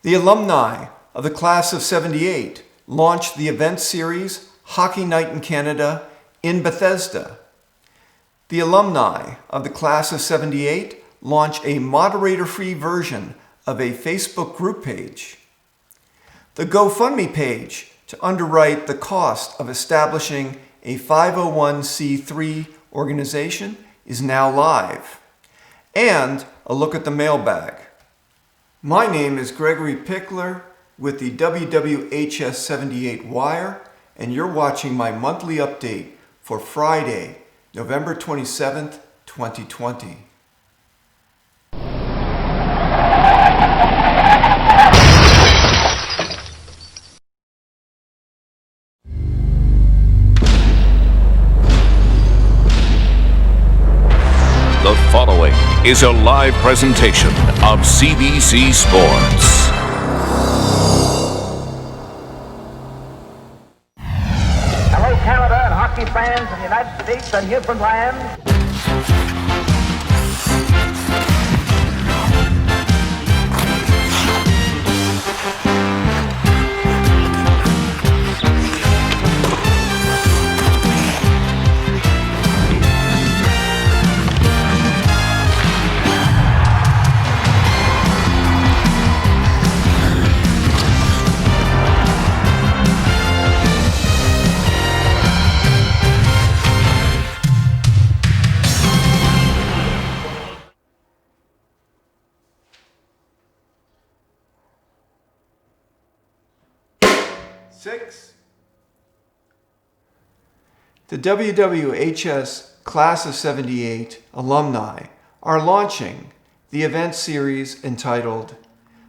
The alumni of the class of '78 launched the event series Hockey Night in Canada in Bethesda. The alumni of the class of '78 launched a moderator-free version of a Facebook group page. The GoFundMe page to underwrite the cost of establishing a 501c3 organization is now live. And a look at the mailbag. My name is Gregory Pichler with the WWHS 78 Wire, and you're watching my monthly update for Friday, November 27th, 2020. The following is a live presentation of CBC Sports. Hello, Canada and hockey fans in the United States and Newfoundland. The WWHS Class of '78 alumni are launching the event series entitled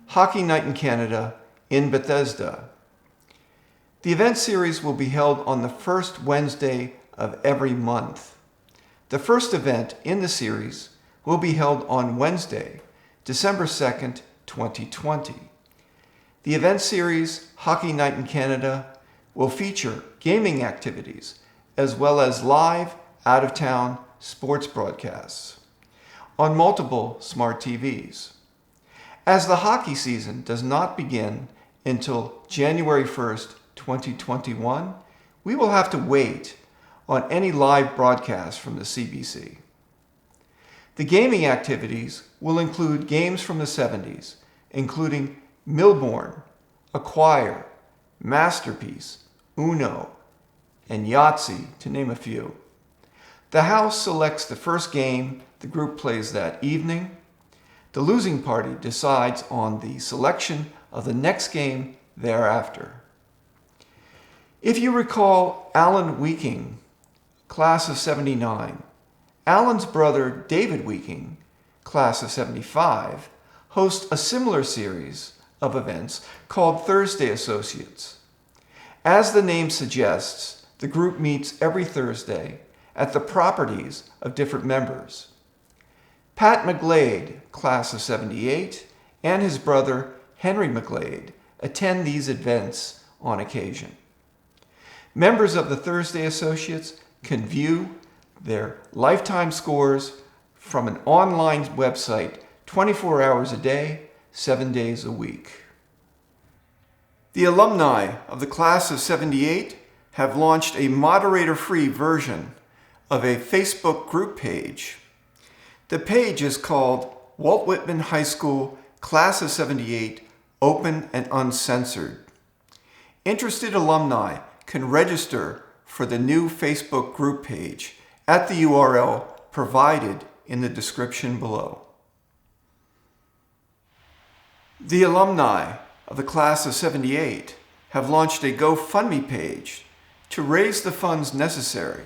Hockey Night in Canada in Bethesda. The event series will be held on the first Wednesday of every month. The first event in the series will be held on Wednesday, December 2nd, 2020. The event series Hockey Night in Canada will feature gaming activities as well as live out-of-town sports broadcasts on multiple smart TVs. As the hockey season does not begin until January 1st, 2021, we will have to wait on any live broadcasts from the CBC. The gaming activities will include games from the 70s, including Milborn, Acquire, Masterpiece, Uno, and Yahtzee, to name a few. The house selects the first game the group plays that evening. The losing party decides on the selection of the next game thereafter. If you recall Alan Weeking, class of '79, Alan's brother David Weeking, class of '75, hosts a similar series of events called Thursday Associates. As the name suggests, the group meets every Thursday at the properties of different members. Pat McGlade, class of '78, and his brother Henry McGlade attend these events on occasion. Members of the Thursday Associates can view their lifetime scores from an online website 24 hours a day, 7 days a week. The alumni of the class of '78 have launched a moderator-free version of a Facebook group page. The page is called Walt Whitman High School Class of '78 Open and Uncensored. Interested alumni can register for the new Facebook group page at the URL provided in the description below. The alumni of the class of '78 have launched a GoFundMe page to raise the funds necessary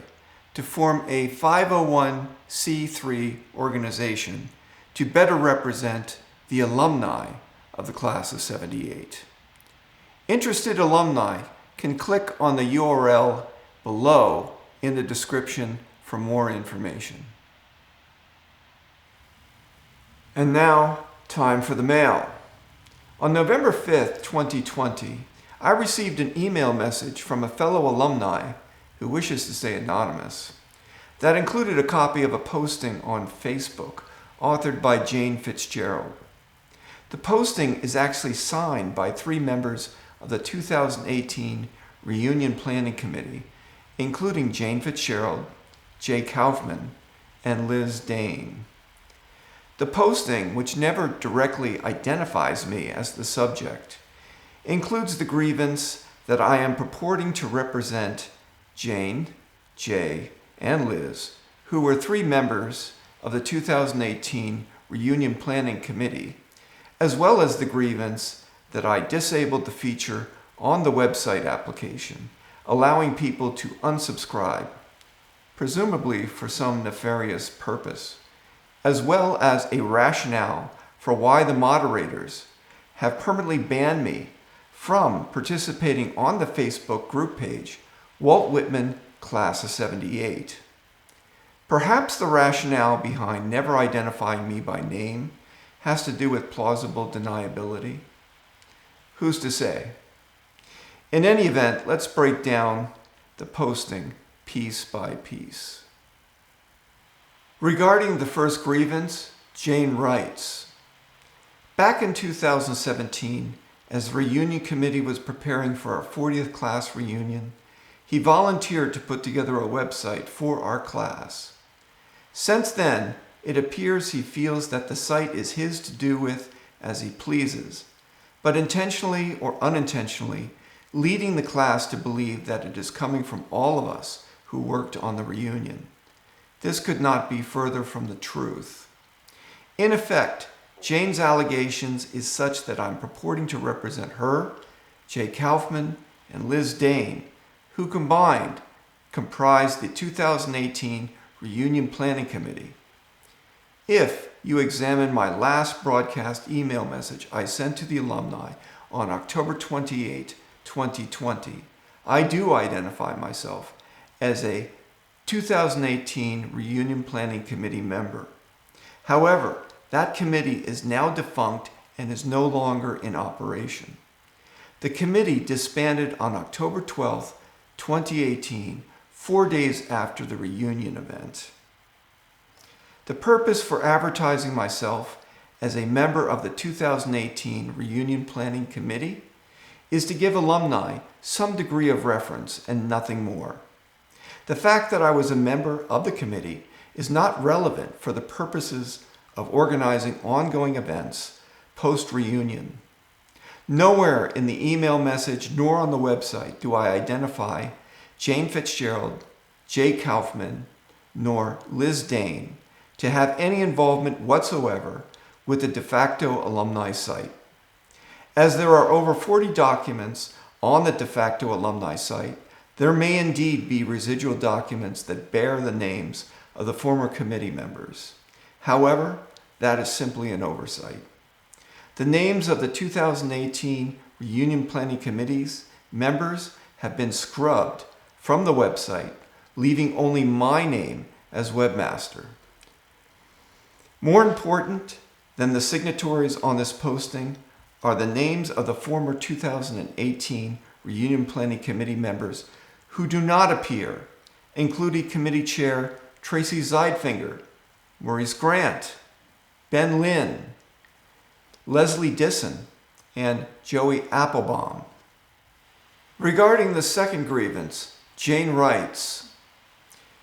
to form a 501c3 organization to better represent the alumni of the class of '78. Interested alumni can click on the URL below in the description for more information. And now, time for the mail. On November 5th, 2020, I received an email message from a fellow alumni who wishes to stay anonymous that included a copy of a posting on Facebook authored by Jane Fitzgerald. The posting is actually signed by 3 members of the 2018 Reunion Planning Committee, including Jane Fitzgerald, Jay Kaufman, and Liz Dane. The posting, which never directly identifies me as the subject, includes the grievance that I am purporting to represent Jane, Jay, and Liz, who were 3 members of the 2018 Reunion Planning Committee, as well as the grievance that I disabled the feature on the website application, allowing people to unsubscribe, presumably for some nefarious purpose, as well as a rationale for why the moderators have permanently banned me from participating on the Facebook group page, Walt Whitman, Class of '78. Perhaps the rationale behind never identifying me by name has to do with plausible deniability. Who's to say? In any event, let's break down the posting piece by piece. Regarding the first grievance, Jane writes, "Back in 2017, as the reunion committee was preparing for our 40th class reunion, he volunteered to put together a website for our class. Since then, it appears he feels that the site is his to do with as he pleases, but intentionally or unintentionally leading the class to believe that it is coming from all of us who worked on the reunion. This could not be further from the truth. In effect, Jane's allegations is such that I'm purporting to represent her, Jay Kaufman, and Liz Dane, who combined comprised the 2018 Reunion Planning Committee. If you examine my last broadcast email message I sent to the alumni on October 28, 2020, I do identify myself as a 2018 Reunion Planning Committee member. However, that committee is now defunct and is no longer in operation. The committee disbanded on October 12, 2018, 4 days after the reunion event. The purpose for advertising myself as a member of the 2018 Reunion Planning Committee is to give alumni some degree of reference and nothing more. The fact that I was a member of the committee is not relevant for the purposes of organizing ongoing events post-reunion. Nowhere in the email message nor on the website do I identify Jane Fitzgerald, Jay Kaufman, nor Liz Dane to have any involvement whatsoever with the de facto alumni site. As there are over 40 documents on the de facto alumni site, there may indeed be residual documents that bear the names of the former committee members. However, that is simply an oversight. The names of the 2018 Reunion Planning Committee's members have been scrubbed from the website, leaving only my name as webmaster. More important than the signatories on this posting are the names of the former 2018 Reunion Planning Committee members who do not appear, including Committee Chair Tracy Zeidfinger, Maurice Grant, Ben Lynn, Leslie Disson, and Joey Applebaum. Regarding the second grievance, Jane writes,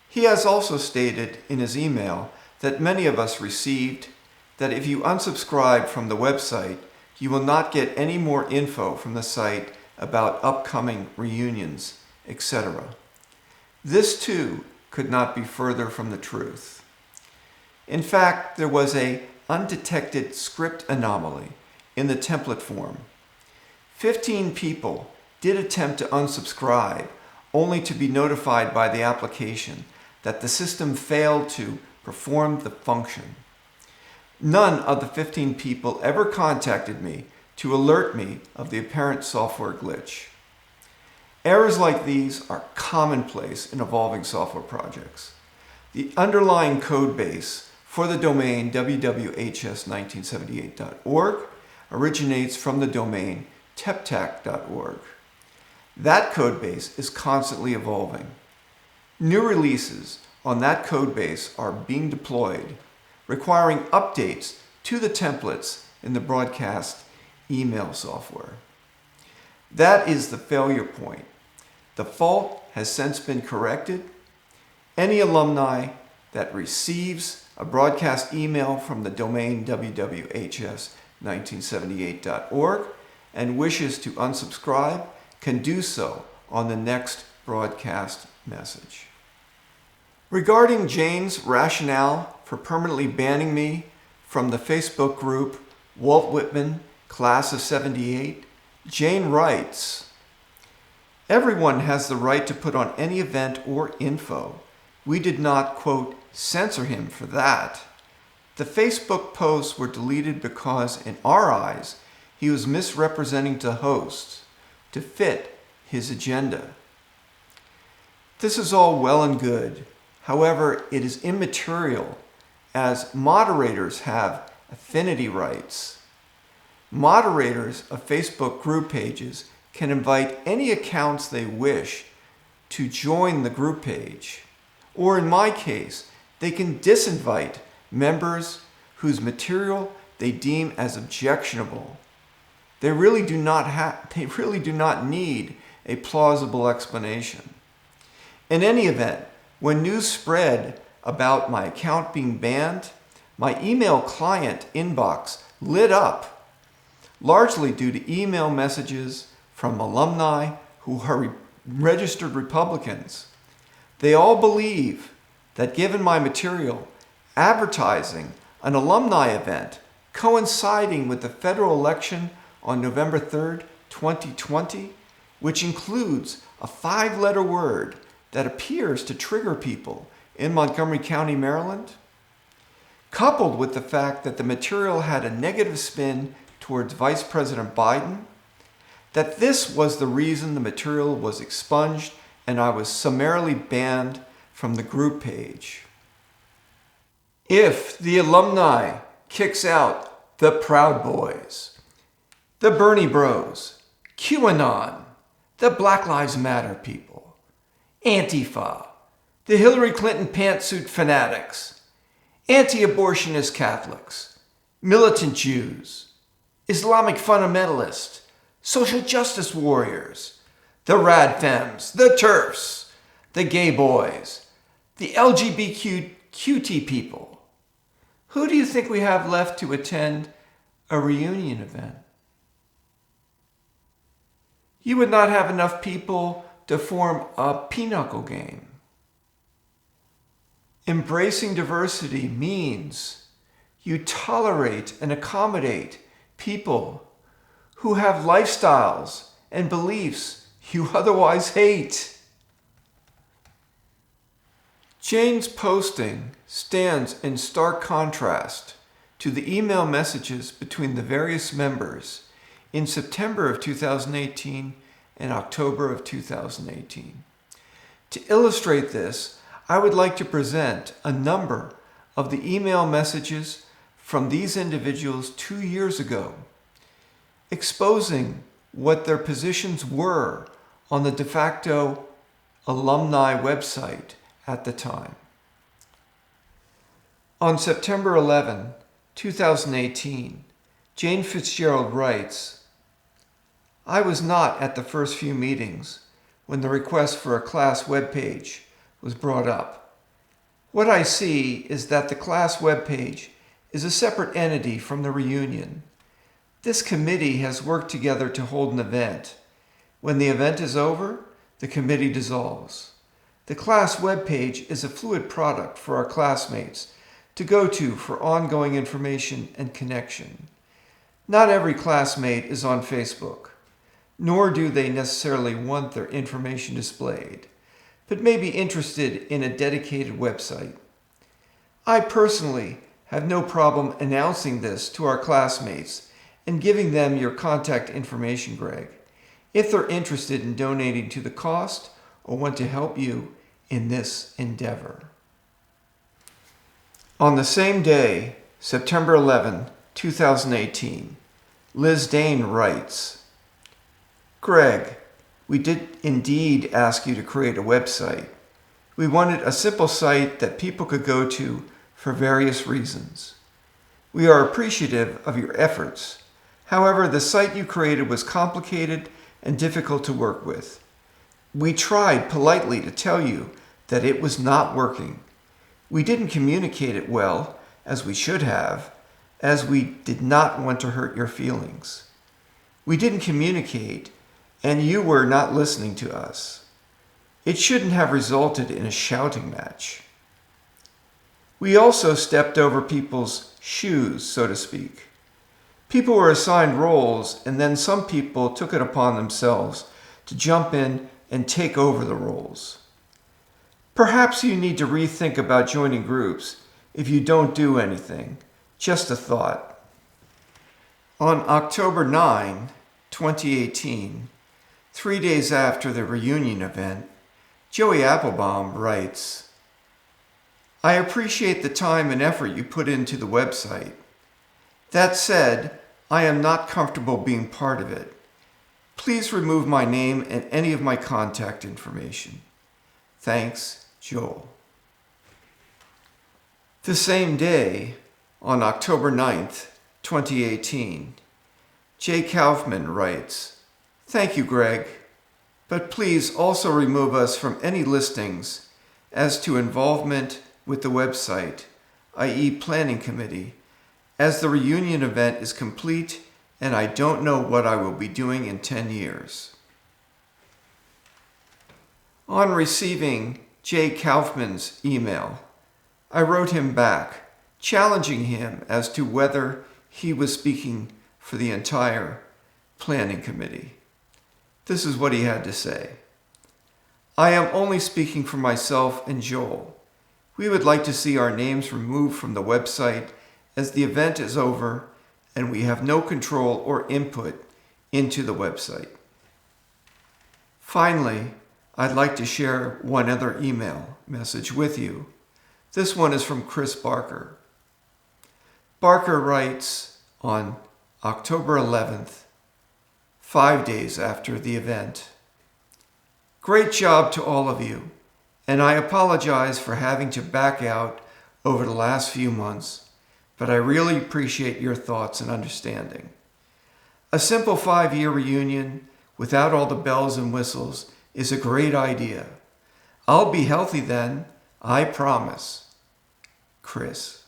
"He has also stated in his email that many of us received that if you unsubscribe from the website, you will not get any more info from the site about upcoming reunions, etc. This too could not be further from the truth. In fact, there was an undetected script anomaly in the template form. 15 people did attempt to unsubscribe, only to be notified by the application that the system failed to perform the function. None of the 15 people ever contacted me to alert me of the apparent software glitch. Errors like these are commonplace in evolving software projects. The underlying code base for the domain WWHS1978.org originates from the domain teptac.org. That code base is constantly evolving. New releases on that code base are being deployed, requiring updates to the templates in the broadcast email software. That is the failure point. The fault has since been corrected. Any alumni that receives a broadcast email from the domain WWHS1978.org and wishes to unsubscribe can do so on the next broadcast message. Regarding Jane's rationale for permanently banning me from the Facebook group Walt Whitman, Class of 78, Jane writes, "Everyone has the right to put on any event or info. We did not, quote, censor him for that. The Facebook posts were deleted because, in our eyes, he was misrepresenting the hosts to fit his agenda. This is all well and good. However, it is immaterial as moderators have affinity rights. Moderators of Facebook group pages can invite any accounts they wish to join the group page. Or in my case, they can disinvite members whose material they deem as objectionable. They really do not need a plausible explanation. In any event, when news spread about my account being banned, my email client inbox lit up, largely due to email messages from alumni who are registered Republicans. They all believe that given my material, advertising an alumni event coinciding with the federal election on November 3rd, 2020, which includes a 5-letter word that appears to trigger people in Montgomery County, Maryland, coupled with the fact that the material had a negative spin towards Vice President Biden, that this was the reason the material was expunged and I was summarily banned from the group page. If the alumni kicks out the Proud Boys, the Bernie Bros, QAnon, the Black Lives Matter people, Antifa, the Hillary Clinton pantsuit fanatics, anti-abortionist Catholics, militant Jews, Islamic fundamentalists, social justice warriors, the rad femmes, the TERFs, the gay boys, the LGBTQT people. Who do you think we have left to attend a reunion event? You would not have enough people to form a pinochle game. Embracing diversity means you tolerate and accommodate people who have lifestyles and beliefs you otherwise hate. Jane's posting stands in stark contrast to the email messages between the various members in September of 2018 and October of 2018. To illustrate this, I would like to present a number of the email messages from these individuals 2 years ago, exposing what their positions were on the de facto alumni website at the time. On September 11, 2018, Jane Fitzgerald writes, "I was not at the first few meetings when the request for a class webpage was brought up. What I see is that the class webpage is a separate entity from the reunion. This committee has worked together to hold an event. When the event is over, the committee dissolves. The class webpage is a fluid product for our classmates to go to for ongoing information and connection. Not every classmate is on Facebook, nor do they necessarily want their information displayed, but may be interested in a dedicated website. I personally have no problem announcing this to our classmates and giving them your contact information, Greg, if they're interested in donating to the cost or want to help you in this endeavor." On the same day, September 11, 2018, Liz Dane writes, "Greg, we did indeed ask you to create a website. We wanted a simple site that people could go to for various reasons. We are appreciative of your efforts. However, the site you created was complicated and difficult to work with. We tried politely to tell you that it was not working. We didn't communicate it well, as we should have, as we did not want to hurt your feelings. We didn't communicate, and you were not listening to us. It shouldn't have resulted in a shouting match. We also stepped over people's shoes, so to speak. People were assigned roles, and then some people took it upon themselves to jump in and take over the roles. Perhaps you need to rethink about joining groups if you don't do anything. Just a thought. On October 9, 2018, 3 days after the reunion event, Joey Applebaum writes, "I appreciate the time and effort you put into the website. That said, I am not comfortable being part of it. Please remove my name and any of my contact information. Thanks, Joel." The same day, on October 9th, 2018, Jay Kaufman writes, "Thank you, Greg, but please also remove us from any listings as to involvement with the website, i.e. planning committee, as the reunion event is complete and I don't know what I will be doing in 10 years. On receiving Jay Kaufman's email, I wrote him back, challenging him as to whether he was speaking for the entire planning committee. This is what he had to say. "I am only speaking for myself and Joel. We would like to see our names removed from the website as the event is over and we have no control or input into the website." Finally, I'd like to share one other email message with you. This one is from Chris Barker. Barker writes on October 11th, 5 days after the event, "Great job to all of you, and I apologize for having to back out over the last few months, but I really appreciate your thoughts and understanding. A simple 5-year reunion without all the bells and whistles is a great idea. I'll be healthy then, I promise. Chris."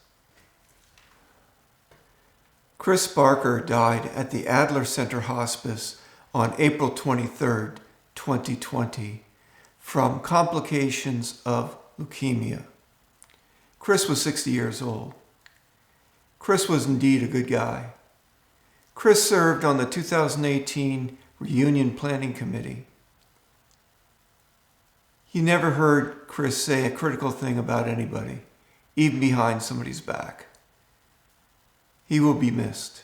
Chris Barker died at the Adler Center Hospice on April 23, 2020, from complications of leukemia. Chris was 60 years old. Chris was indeed a good guy. Chris served on the 2018 Reunion Planning Committee. You never heard Chris say a critical thing about anybody, even behind somebody's back. He will be missed.